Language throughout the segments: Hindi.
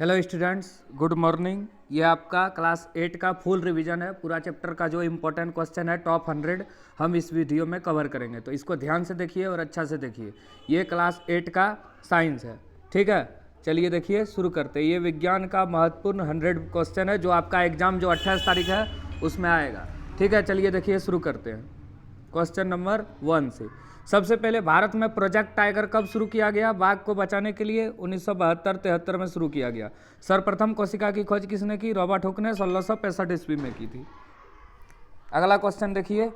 Hello students, good morning. ये आपका क्लास 8 का फुल रिवीजन है। पूरा चैप्टर का जो इम्पोर्टेंट क्वेश्चन है टॉप 100 हम इस वीडियो में कवर करेंगे, तो इसको ध्यान से देखिए और अच्छा से देखिए। ये क्लास 8 का साइंस है, ठीक है। चलिए देखिए, शुरू करते हैं। ये विज्ञान का महत्वपूर्ण 100 क्वेश्चन है जो आपका एग्जाम जो 28 तारीख है उसमें आएगा, ठीक है। चलिए देखिए, शुरू करते हैं क्वेश्चन नंबर 1 से। सबसे पहले भारत में प्रोजेक्ट टाइगर कब शुरू किया गया? बाघ को बचाने के लिए 1972-73 में शुरू किया गया। सर्वप्रथम कोशिका की खोज किसने की? रॉबर्ट हुक ने 1665 ईस्वी में की थी। अगला क्वेश्चन देखिए।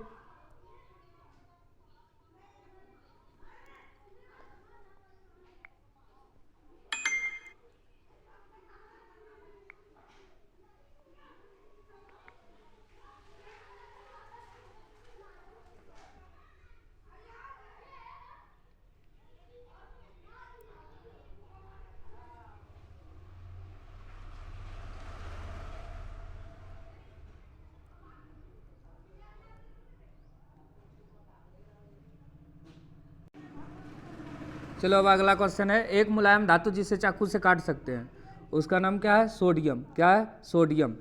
चलो अब अगला क्वेश्चन है। एक मुलायम धातु जिसे चाकू से काट सकते हैं उसका नाम क्या है? सोडियम। क्या है? सोडियम।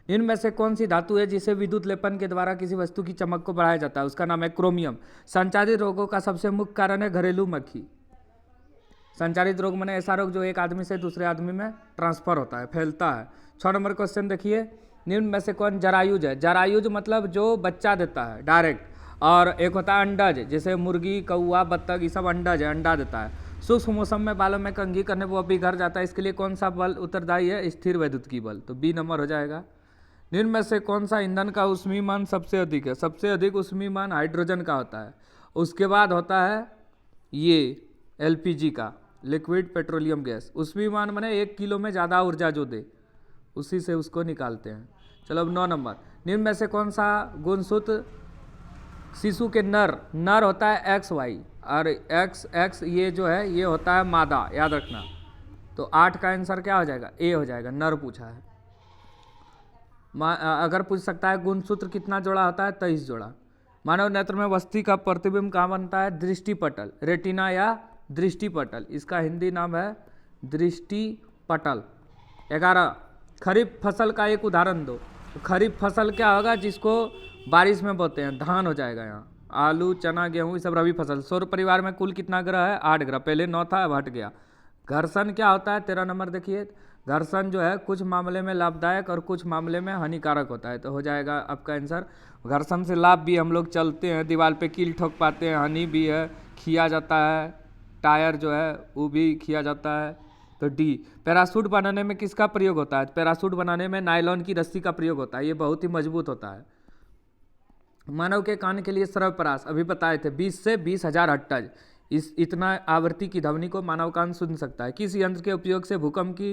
इनमें से कौन सी धातु है जिसे विद्युत लेपन के द्वारा किसी वस्तु की चमक को बढ़ाया जाता है? उसका नाम है क्रोमियम। संचारित रोगों का सबसे मुख्य कारण है घरेलू मक्खी। संचारित रोग माने ऐसा रोग जो एक आदमी से दूसरे आदमी में ट्रांसफर होता है, फैलता है। 6 नंबर क्वेश्चन देखिए। निम्न में से कौन जरायुज है? जरायुज मतलब जो बच्चा देता है डायरेक्ट, और एक होता है अंडज, जैसे मुर्गी, कौआ, बत्तख, ये सब अंडज है, अंडा देता है। सूक्ष्म मौसम में बालों में कंघी करने वो बिखर जाता है, इसके लिए कौन सा बल उत्तरदायी है? स्थिर वैद्युतिकी बल। तो बी नंबर हो जाएगा। निम्न में से कौन सा ईंधन का ऊष्मीमान सबसे अधिक है? सबसे अधिक ऊष्मीमान हाइड्रोजन का होता है। उसके बाद होता है ये एलपीजी का, लिक्विड पेट्रोलियम गैस। ऊष्मीमान माने 1 किलो में ज़्यादा ऊर्जा जो दे, उसी से उसको निकालते हैं। चलो अब 9 नंबर। निम्न में से कौन सा गुणसूत्र शिशु के नर होता है? एक्स वाई, और एक्स ये जो है ये होता है मादा, याद रखना। तो 8 का आंसर क्या हो जाएगा? ए हो जाएगा। नर पूछा है। अगर पूछ सकता है गुणसूत्र कितना जोड़ा होता है? 23 जोड़ा। मानव नेत्र में वस्तु का प्रतिबिंब कहाँ बनता है? दृष्टिपटल, रेटिना या दृष्टिपटल। इसका हिंदी नाम है दृष्टिपटल। 11। खरीफ फसल का एक उदाहरण दो। तो खरीफ फसल क्या होगा? जिसको बारिश में बोते हैं, धान हो जाएगा यहाँ। आलू, चना, गेहूँ, ये सब रबी फसल। सौर परिवार में कुल कितना ग्रह है? 8 ग्रह। पहले 9 था, अब हट गया। घर्षण क्या होता है? 13 नंबर देखिए। घर्षण जो है कुछ मामले में लाभदायक और कुछ मामले में हानिकारक होता है। तो हो जाएगा आपका आंसर। घर्षण से लाभ भी, हम लोग चलते हैं, दीवार पे कील ठोक पाते हैं, हानि भी है, खिया जाता है, टायर जो है वो भी खिया जाता है। तो डी। पैराशूट बनाने में किसका प्रयोग होता है? पैराशूट बनाने में नायलॉन की रस्सी का प्रयोग होता है, ये बहुत ही मजबूत होता है। मानव के कान के लिए सर्वपरास अभी बताए थे 20 से 20,000 हर्ट्ज, इतना आवृत्ति की ध्वनि को मानव कान सुन सकता है। किस यंत्र के उपयोग से भूकंप की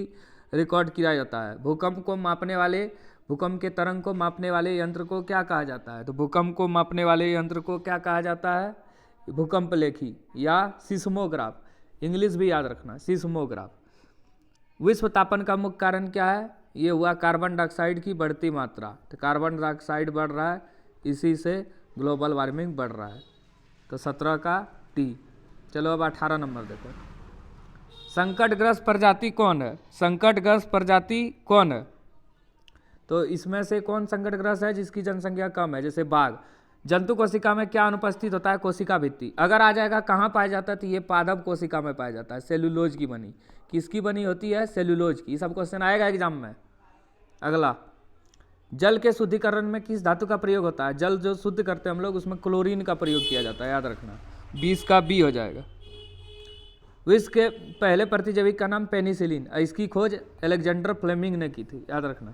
रिकॉर्ड किया जाता है? भूकंप को मापने वाले, भूकंप के तरंग को मापने वाले यंत्र को क्या कहा जाता है? तो भूकंप को मापने वाले यंत्र को क्या कहा जाता है? भूकंप लेखी या सिस्मोग्राफ। इंग्लिश भी याद रखना, सिस्मोग्राफ। विश्व तापन का मुख्य कारण क्या है? ये हुआ कार्बन डाइऑक्साइड की बढ़ती मात्रा। तो कार्बन डाइऑक्साइड बढ़ रहा है, इसी से ग्लोबल वार्मिंग बढ़ रहा है। तो 17 का टी। चलो अब 18 नंबर देखो। संकटग्रस्त प्रजाति कौन है? संकटग्रस्त प्रजाति कौन है? तो इसमें से कौन संकटग्रस्त है? जिसकी जनसंख्या कम है, जैसे बाघ। जंतु कोशिका में क्या अनुपस्थित होता है? कोशिका भित्ति। अगर आ जाएगा कहाँ पाया जाता है? तो ये पादप कोशिका में पाया जाता है, सेल्यूलोज की बनी। किसकी बनी होती है? सेल्यूलोज की। सब क्वेश्चन आएगा एग्जाम में। अगला, जल के शुद्धिकरण में किस धातु का प्रयोग होता है? जल जो शुद्ध करते हैं हम लोग, उसमें क्लोरीन का प्रयोग किया जाता है, याद रखना। 20 का बी हो जाएगा। विश्व के पहले प्रतिजैविक का नाम पेनिसिलिन, इसकी खोज अलेक्जेंडर फ्लेमिंग ने की थी, याद रखना।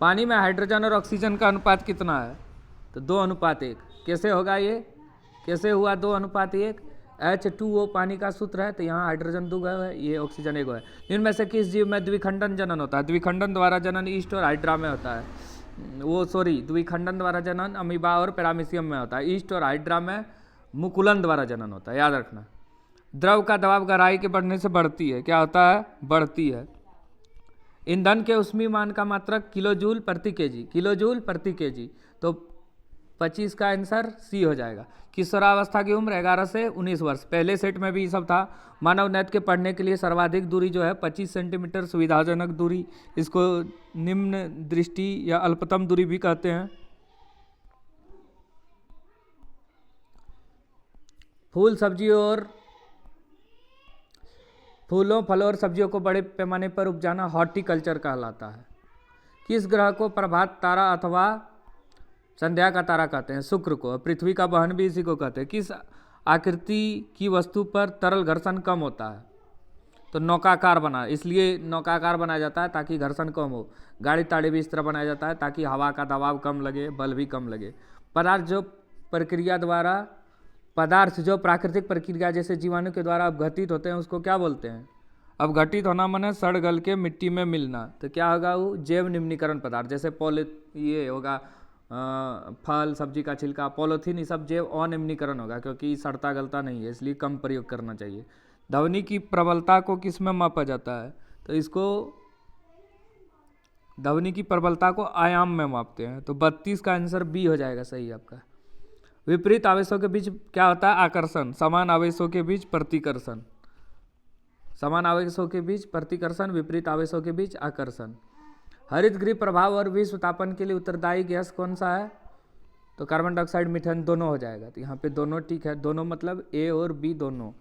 पानी में हाइड्रोजन और ऑक्सीजन का अनुपात कितना है? तो 2:1। कैसे होगा ये? कैसे हुआ 2:1? H2O पानी का सूत्र है, तो यहाँ हाइड्रोजन 2 है, ये ऑक्सीजन 1 है। इनमें से किस जीव में द्विखंडन जनन होता है? द्विखंडन द्वारा जनन ईस्ट और हाइड्रा में होता है। द्विखंडन द्वारा जनन अमीबा और पैरामीशियम में होता है। ईस्ट और हाइड्रा में मुकुलन द्वारा जनन होता है, याद रखना। द्रव का दबाव गहराई के बढ़ने से बढ़ती है, क्या होता है? बढ़ती है। ईंधन के ऊष्मीमान का मात्रक किलोजूल प्रति केजी, किलोजूल प्रति केजी। तो 25 का आंसर सी हो जाएगा। किशोरावस्था की उम्र 11 से 19 वर्ष। पहले सेट में भी ये सब था। मानव नेत्र के पढ़ने के लिए सर्वाधिक दूरी जो है 25 सेंटीमीटर सुविधाजनक दूरी, इसको निम्न दृष्टि या अल्पतम दूरी भी कहते हैं। फूल सब्जी और फूलों फलों और सब्जियों को बड़े पैमाने पर उपजाना हॉर्टिकल्चर कहलाता है। किस ग्रह को प्रभात तारा अथवा संध्या का तारा कहते हैं? शुक्र को। पृथ्वी का वहन भी इसी को कहते हैं। किस आकृति की वस्तु पर तरल घर्षण कम होता है? तो नौकाकार बना, इसलिए नौकाकार बनाया जाता है ताकि घर्षण कम हो। गाड़ी ताड़ी भी इस तरह बनाया जाता है ताकि हवा का दबाव कम लगे, बल भी कम लगे। पदार्थ जो प्राकृतिक प्रक्रिया जैसे जीवाणु के द्वारा अपघटित होते हैं उसको क्या बोलते हैं? अपघटित होना माने सड़ गल के मिट्टी में मिलना। तो क्या होगा? वो जैव निम्नीकरण पदार्थ, जैसे ये होगा फल सब्जी का छिलका, पॉलीथीन, ये सब जैव अनिम्नीकरण होगा क्योंकि सड़ता गलता नहीं है, इसलिए कम प्रयोग करना चाहिए। ध्वनि की प्रबलता को किस में मापा जाता है? तो इसको ध्वनि की प्रबलता को आयाम में मापते हैं। तो 32 का आंसर बी हो जाएगा सही आपका। विपरीत आवेशों के बीच क्या होता है? आकर्षण। समान आवेशों के बीच प्रतिकर्षण। समान आवेशों के बीच प्रतिकर्षण, विपरीत आवेशों के बीच आकर्षण। हरित गृह प्रभाव और विश्व तापन के लिए उत्तरदायी गैस कौन सा है? तो कार्बन डाइऑक्साइड, मीथेन दोनों हो जाएगा। तो यहाँ पे दोनों ठीक है, दोनों मतलब ए और बी दोनों।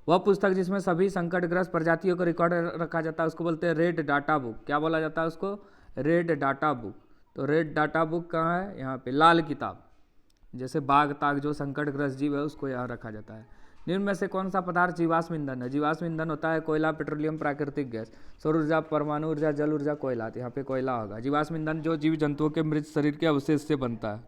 वह पुस्तक जिसमें सभी संकटग्रस्त प्रजातियों को रिकॉर्ड रखा जाता है उसको बोलते हैं रेड डाटा बुक। क्या बोला जाता है उसको? Red data book. तो रेड डाटा बुक कहाँ है? यहाँ पे लाल किताब। जैसे बाघ ताग जो संकटग्रस्त जीव है उसको यहाँ रखा जाता है। निम्न में से कौन सा पदार्थ जीवाश्म ईंधन है? जीवाश्म ईंधन होता है कोयला, पेट्रोलियम, प्राकृतिक गैस, सौर ऊर्जा, परमाणु ऊर्जा, जल ऊर्जा, कोयला। तो यहाँ पे कोयला होगा। जीवाश्म ईंधन जो जीव जंतुओं के मृत शरीर के अवशेष से बनता है।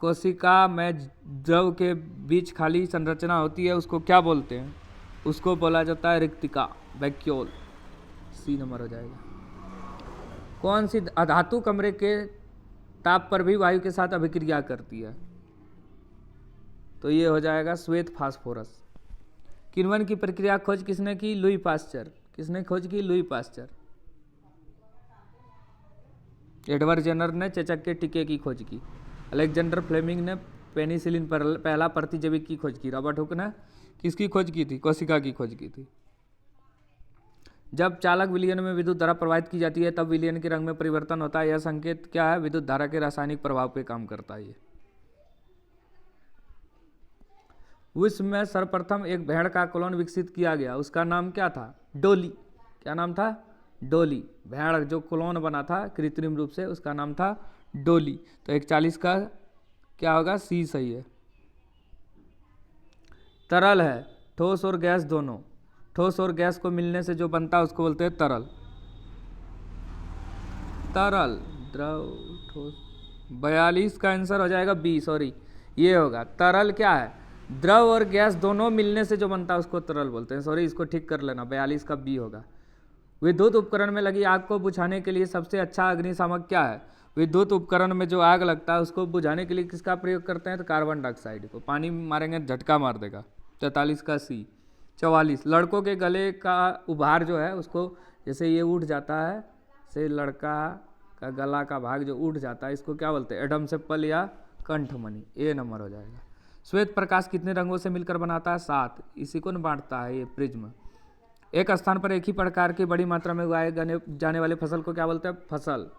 कोशिका में द्रव के बीच खाली संरचना होती है उसको क्या बोलते हैं? उसको बोला जाता है रिक्तिका, वैक्यूल। सी नंबर हो जाएगा। कौन सी अधातु कमरे के ताप पर भी वायु के साथ अभिक्रिया करती है? तो ये हो जाएगा श्वेत फास्फोरस। किण्वन की प्रक्रिया खोज किसने की? Louis Pasteur. किसने खोज की? Louis Pasteur. एडवर्ड जेनर ने चेचक के टीके की खोज की। अलेक्जेंडर फ्लेमिंग ने पेनिसिलिन पर पहला प्रतिजैविक की खोज की। रॉबर्ट हुक ने किसकी खोज की थी? कोशिका की खोज की थी। जब चालक विलयन में विद्युत धारा प्रवाहित की जाती है तब विलयन के रंग में परिवर्तन होता है। यह संकेत क्या है? विद्युत धारा के रासायनिक प्रभाव पे काम करता है। विश्व में सर्वप्रथम एक भेड़ का क्लोन विकसित किया गया, उसका नाम क्या था? डोली। क्या नाम था? डोली। भेड़ जो क्लोन बना था कृत्रिम रूप से उसका नाम था डोली। तो 41 का क्या होगा? सी सही है। तरल है, ठोस और गैस दोनों। ठोस और गैस को मिलने से जो बनता है उसको बोलते हैं तरल। तरल, द्रव, ठोस। 42 का आंसर हो जाएगा बी, सॉरी ये होगा। तरल क्या है? द्रव और गैस दोनों मिलने से जो बनता है उसको तरल बोलते हैं। सॉरी इसको ठीक कर लेना, 42 का बी होगा। विद्युत उपकरण में लगी आग को बुझाने के लिए सबसे अच्छा अग्निशामक क्या है? विद्युत उपकरण में जो आग लगता है उसको बुझाने के लिए किसका प्रयोग करते हैं? तो कार्बन डाइऑक्साइड को। पानी मारेंगे झटका मार देगा। 43 का सी। 44 लड़कों के गले का उभार जो है उसको, जैसे ये उठ जाता है, से लड़का का गला का भाग जो उठ जाता है इसको क्या बोलते हैं? एडम सेप्पल या कंठमणि। ए नंबर हो जाएगा। श्वेत प्रकाश कितने रंगों से मिलकर बनाता है? 7। इसी को न बांटता है ये प्रिज्म। एक स्थान पर एक ही प्रकार की बड़ी मात्रा में उगाए जाने वाले फसल को क्या बोलते हैं? फसल।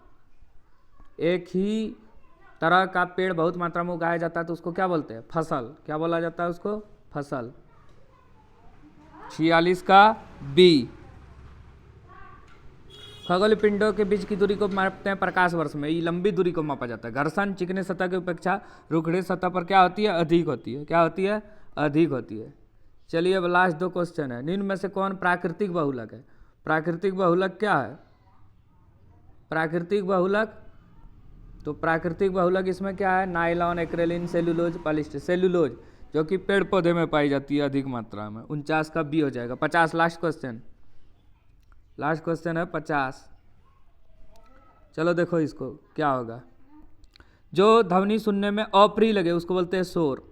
एक ही तरह का पेड़ बहुत मात्रा में उगाया जाता है तो उसको क्या बोलते हैं? फसल। क्या बोला जाता है उसको? फसल। 46 का बी। खगोलीय पिंडों के बीच की दूरी को मापते हैं प्रकाश वर्ष में। ये लंबी दूरी को मापा जाता है। घर्षण चिकने सतह की अपेक्षा रुखड़े सतह पर क्या होती है? अधिक होती है। क्या होती है? अधिक होती है। चलिए अब लास्ट 2 क्वेश्चन है। निम्न में से कौन प्राकृतिक बहुलक है? प्राकृतिक बहुलक क्या है? प्राकृतिक बहुलक, तो प्राकृतिक बहुलक इसमें क्या है? Nylon, Acrilan, cellulose, polyester. Cellulose जो कि पेड़ पौधे में पाई जाती है अधिक मात्रा में। 49 का बी हो जाएगा। 50 लास्ट क्वेश्चन। लास्ट क्वेश्चन है 50। चलो देखो इसको क्या होगा। जो ध्वनि सुनने में अप्रिय लगे उसको बोलते हैं शोर,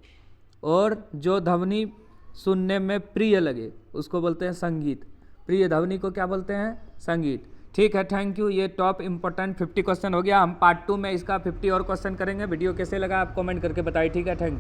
और जो ध्वनि सुनने में प्रिय लगे उसको बोलते हैं संगीत। प्रिय ध्वनि को क्या बोलते हैं? संगीत। ठीक है, थैंक यू। ये टॉप इंपॉर्टेंट 50 क्वेश्चन हो गया। हम पार्ट 2 में इसका 50 और क्वेश्चन करेंगे। वीडियो कैसे लगा आप कमेंट करके बताइए। ठीक है, थैंक यू।